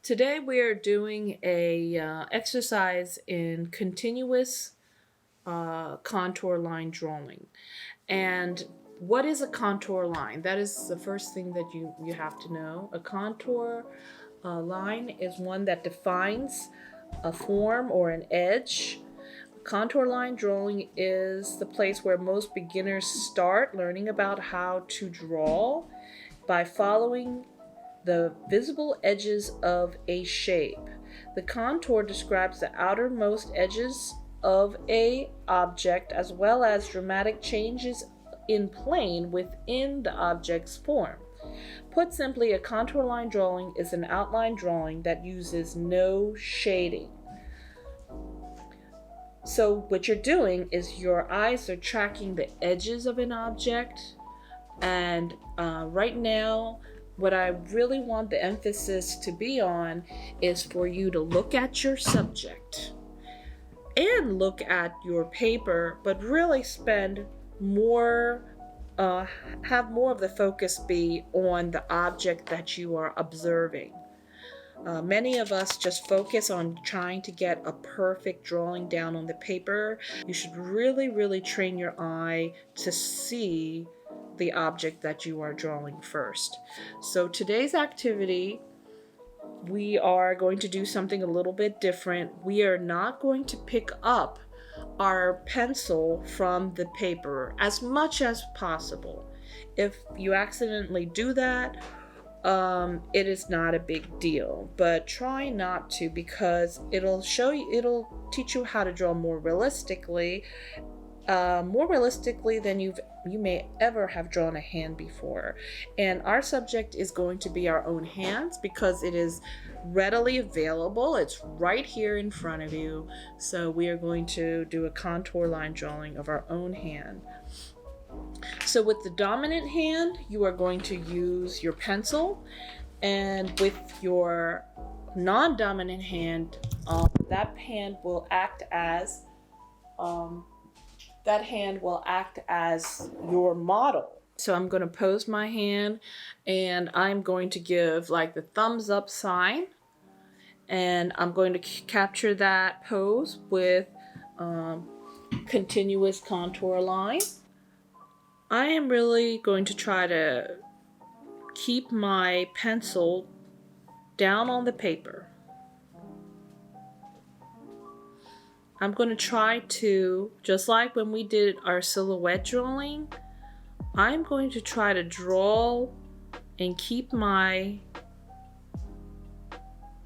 Today we are doing a exercise in continuous contour line drawing. And what is a contour line? That is the first thing that you have to know. A contour line is one that defines a form or an edge. Contour line drawing is the place where most beginners start learning about how to draw by following the visible edges of a shape. The contour describes the outermost edges of a object as well as dramatic changes in plane within the object's form. Put simply, a contour line drawing is an outline drawing that uses no shading. So what you're doing is your eyes are tracking the edges of an object, and right now what I really want the emphasis to be on is for you to look at your subject and look at your paper, but really spend more, have more of the focus be on the object that you are observing. Many of us just focus on trying to get a perfect drawing down on the paper. You should really train your eye to see the object that you are drawing first. So today's activity, we are going to do something a little bit different. We are not going to pick up our pencil from the paper as much as possible. If you accidentally do that, it is not a big deal, but try not to, because it'll teach you how to draw more realistically than you may ever have drawn a hand before. And our subject is going to be our own hands because it is readily available. It's right here in front of you. So we are going to do a contour line drawing of our own hand. So with the dominant hand, you are going to use your pencil, and with your non-dominant hand, that hand will act as your model. So I'm going to pose my hand, and I'm going to give like the thumbs up sign, and I'm going to capture that pose with continuous contour line. I am really going to try to keep my pencil down on the paper. I'm going to try to, just like when we did our silhouette drawing, I'm going to try to draw and keep my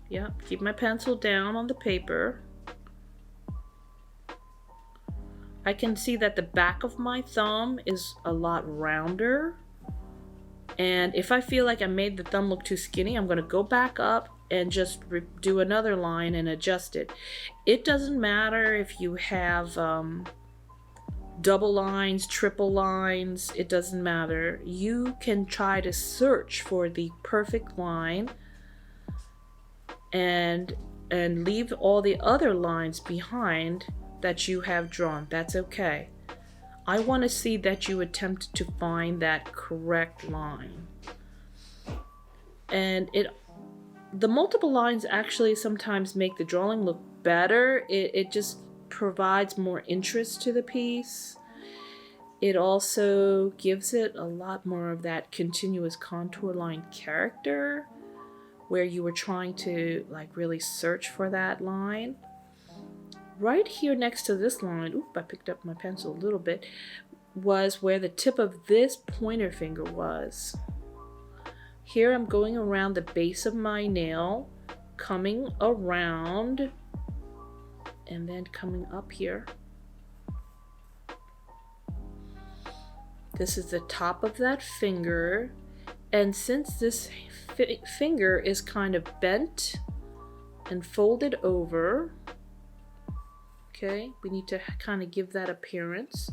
pencil down on the paper. I can see that the back of my thumb is a lot rounder. And if I feel like I made the thumb look too skinny, I'm going to go back up and just do another line and adjust it. It doesn't matter if you have double lines, triple lines, it doesn't matter. You can try to search for the perfect line and leave all the other lines behind that you have drawn. That's okay. I want to see that you attempt to find that correct line. And the multiple lines actually sometimes make the drawing look better. It just provides more interest to the piece. It also gives it a lot more of that continuous contour line character, where you were trying to like really search for that line. Right here next to this line, I picked up my pencil a little bit, was where the tip of this pointer finger was. Here I'm going around the base of my nail, coming around, and then coming up here. This is the top of that finger, and since this finger is kind of bent and folded over, okay, we need to kind of give that appearance.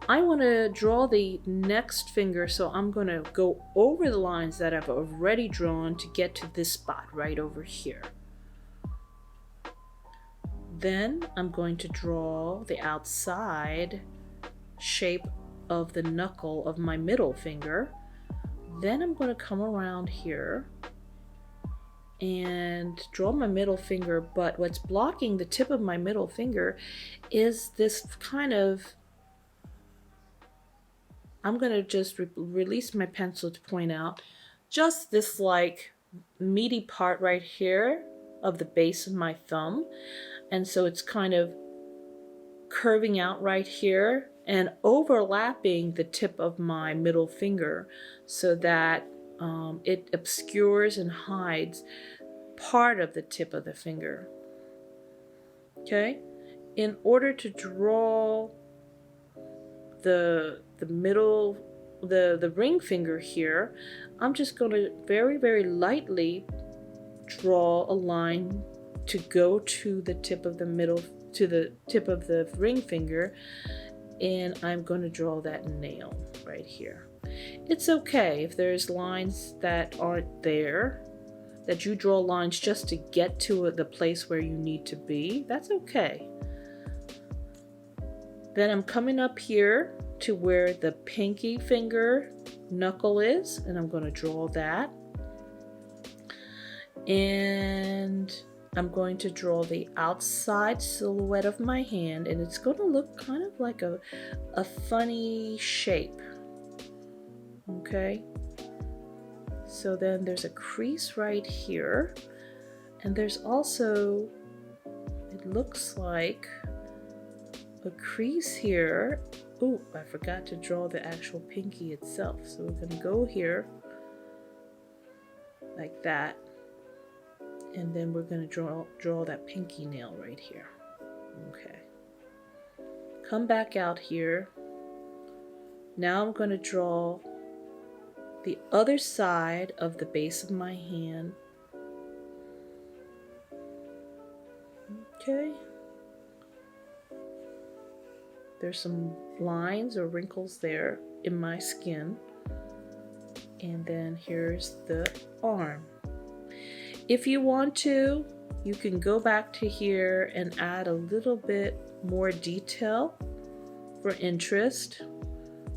I want to draw the next finger, so I'm going to go over the lines that I've already drawn to get to this spot right over here. Then I'm going to draw the outside shape of the knuckle of my middle finger. Then I'm going to come around here and draw my middle finger, but what's blocking the tip of my middle finger is this kind of, I'm gonna just release my pencil to point out just this like meaty part right here of the base of my thumb. And so it's kind of curving out right here and overlapping the tip of my middle finger so that it obscures and hides part of the tip of the finger. Okay, in order to draw the middle, the ring finger here, I'm just going to very lightly draw a line to go to the tip of the middle, to the tip of the ring finger, and I'm going to draw that nail right here. It's okay if there's lines that aren't there, that you draw lines just to get to the place where you need to be. That's okay. Then I'm coming up here to where the pinky finger knuckle is, and I'm going to draw that. And I'm going to draw the outside silhouette of my hand, and it's going to look kind of like a funny shape. Okay, so then there's a crease right here, and there's also, it looks like a crease here. Oh, I forgot to draw the actual pinky itself, so we're going to go here like that. And then we're going to draw that pinky nail right here. Okay. Come back out here. Now I'm going to draw the other side of the base of my hand. Okay. There's some lines or wrinkles there in my skin. And then here's the arm. If you want to, you can go back to here and add a little bit more detail for interest.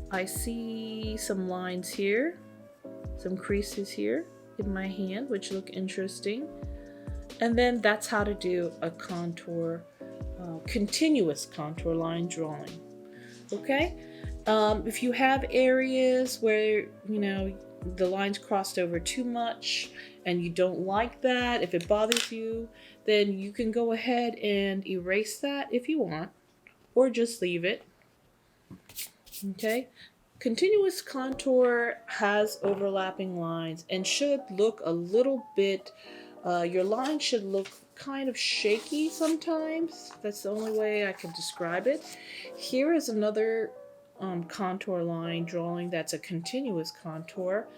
I see some lines here, some creases here in my hand, which look interesting. And then that's how to do a contour, continuous contour line drawing. Okay? If you have areas where, the lines crossed over too much and you don't like that, if it bothers you, then you can go ahead and erase that if you want, or just leave it. Okay? Continuous contour has overlapping lines and should look a little bit, your line should look kind of shaky sometimes. That's the only way I can describe it. Here is another contour line drawing that's a continuous contour,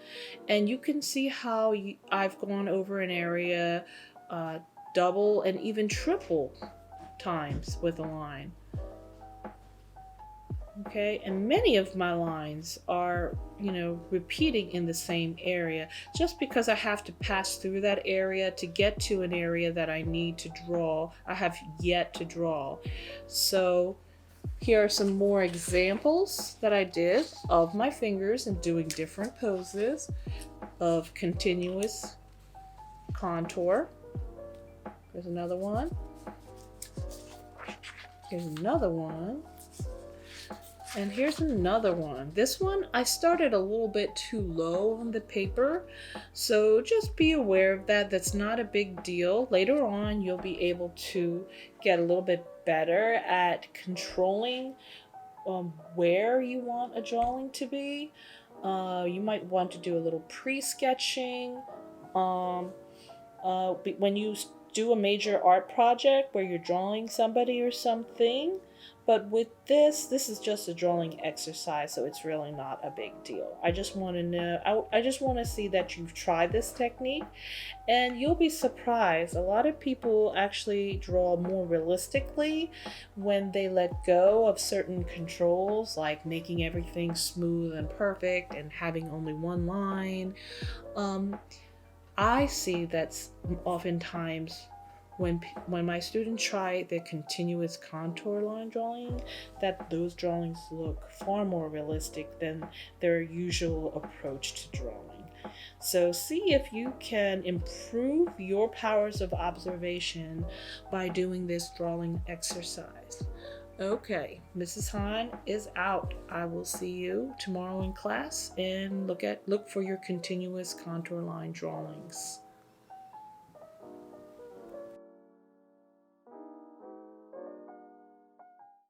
and you can see how I've gone over an area double and even triple times with a line. Okay, and many of my lines are, repeating in the same area just because I have to pass through that area to get to an area that I need to draw. I have yet to draw. So here are some more examples that I did of my fingers and doing different poses of continuous contour. There's another one. Here's another one. And here's another one. This one, I started a little bit too low on the paper, so just be aware of that. That's not a big deal. Later on, you'll be able to get a little bit better at controlling where you want a drawing to be. You might want to do a little pre-sketching. When you do a major art project where you're drawing somebody or something. But with this is just a drawing exercise, so it's really not a big deal. I just want to know, I just want to see that you've tried this technique, and you'll be surprised. A lot of people actually draw more realistically when they let go of certain controls, like making everything smooth and perfect and having only one line. I see that's oftentimes when my students try the continuous contour line drawing, that those drawings look far more realistic than their usual approach to drawing. So see if you can improve your powers of observation by doing this drawing exercise. Okay, Mrs. Hahn is out. I will see you tomorrow in class and look for your continuous contour line drawings.